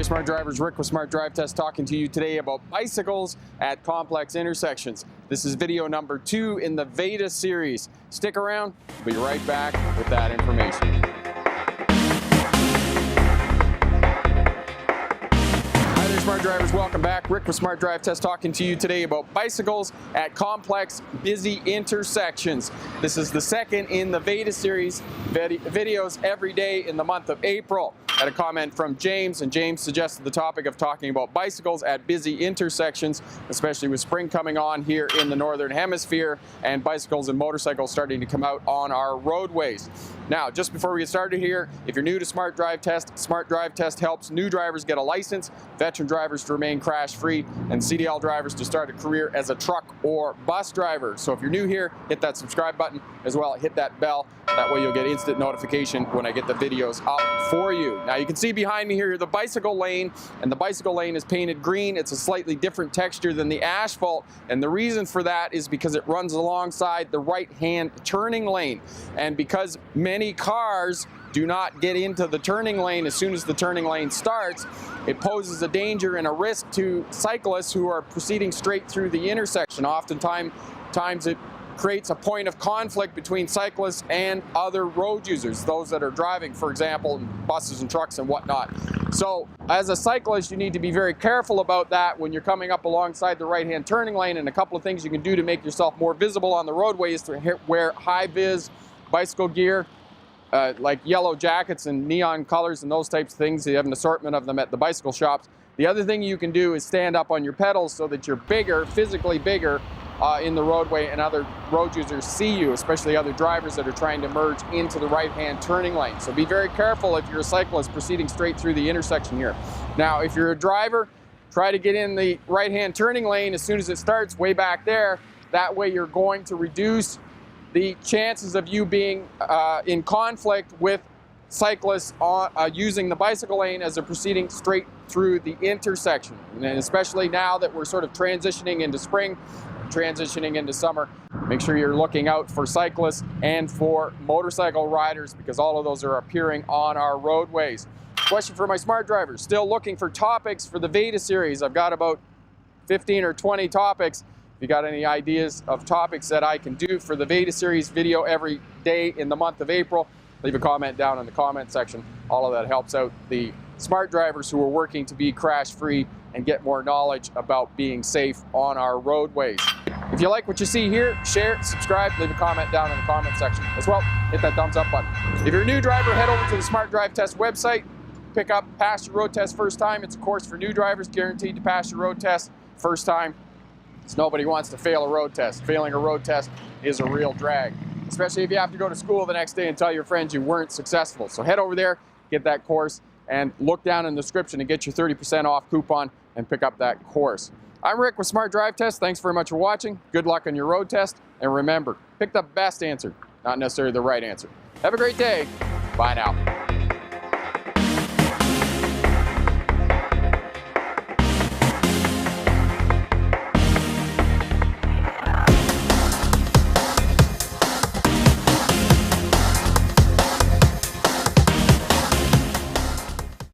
Smart Drivers, Rick with Smart Drive Test talking to you today about bicycles at complex intersections. This is video number 2 in the Veda series. Stick around, we'll be right back with that information. Hi there, Smart Drivers, welcome back. Rick with Smart Drive Test talking to you today about bicycles at complex, busy intersections. This is the second in the Veda series, videos every day in the month of April. Had a comment from James, and James suggested the topic of talking about bicycles at busy intersections, especially with spring coming on here in the Northern Hemisphere and bicycles and motorcycles starting to come out on our roadways. Now, just before we get started here, if you're new to Smart Drive Test helps new drivers get a license, veteran drivers to remain crash-free, and CDL drivers to start a career as a truck or bus driver. So if you're new here, hit that subscribe button, as well hit that bell. That way you'll get instant notification when I get the videos up for you. Now you can see behind me here the bicycle lane, and the bicycle lane is painted green. It's a slightly different texture than the asphalt, and the reason for that is because it runs alongside the right-hand turning lane. And because many cars do not get into the turning lane as soon as the turning lane starts, it poses a danger and a risk to cyclists who are proceeding straight through the intersection. Oftentimes it creates a point of conflict between cyclists and other road users, those that are driving, for example, buses and trucks and whatnot. So as a cyclist, you need to be very careful about that when you're coming up alongside the right-hand turning lane, and a couple of things you can do to make yourself more visible on the roadway is to wear high-vis bicycle gear, like yellow jackets and neon colors and those types of things. You have an assortment of them at the bicycle shops. The other thing you can do is stand up on your pedals so that you're bigger, physically bigger, in the roadway, and other road users see you, especially other drivers that are trying to merge into the right-hand turning lane. So be very careful if you're a cyclist proceeding straight through the intersection here. Now, if you're a driver, try to get in the right-hand turning lane as soon as it starts, way back there. That way you're going to reduce the chances of you being in conflict with cyclists using the bicycle lane as they're proceeding straight through the intersection. And especially now that we're sort of transitioning into spring, transitioning into summer, make sure you're looking out for cyclists and for motorcycle riders, because all of those are appearing on our roadways. Question for my smart drivers, still looking for topics for the Veda series. I've got about 15 or 20 topics. If you got any ideas of topics that I can do for the Veda series video every day in the month of April, leave a comment down in the comment section. All of that helps out the smart drivers who are working to be crash-free and get more knowledge about being safe on our roadways. If you like what you see here, share, subscribe, leave a comment down in the comment section. As well, hit that thumbs up button. If you're a new driver, head over to the Smart Drive Test website, pick up Pass Your Road Test First Time. It's a course for new drivers, guaranteed to pass your road test first time. Because nobody wants to fail a road test. Failing a road test is a real drag, especially if you have to go to school the next day and tell your friends you weren't successful. So head over there, get that course, and look down in the description and get your 30% off coupon and pick up that course. I'm Rick with Smart Drive Test. Thanks very much for watching. Good luck on your road test. And remember, pick the best answer, not necessarily the right answer. Have a great day. Bye now.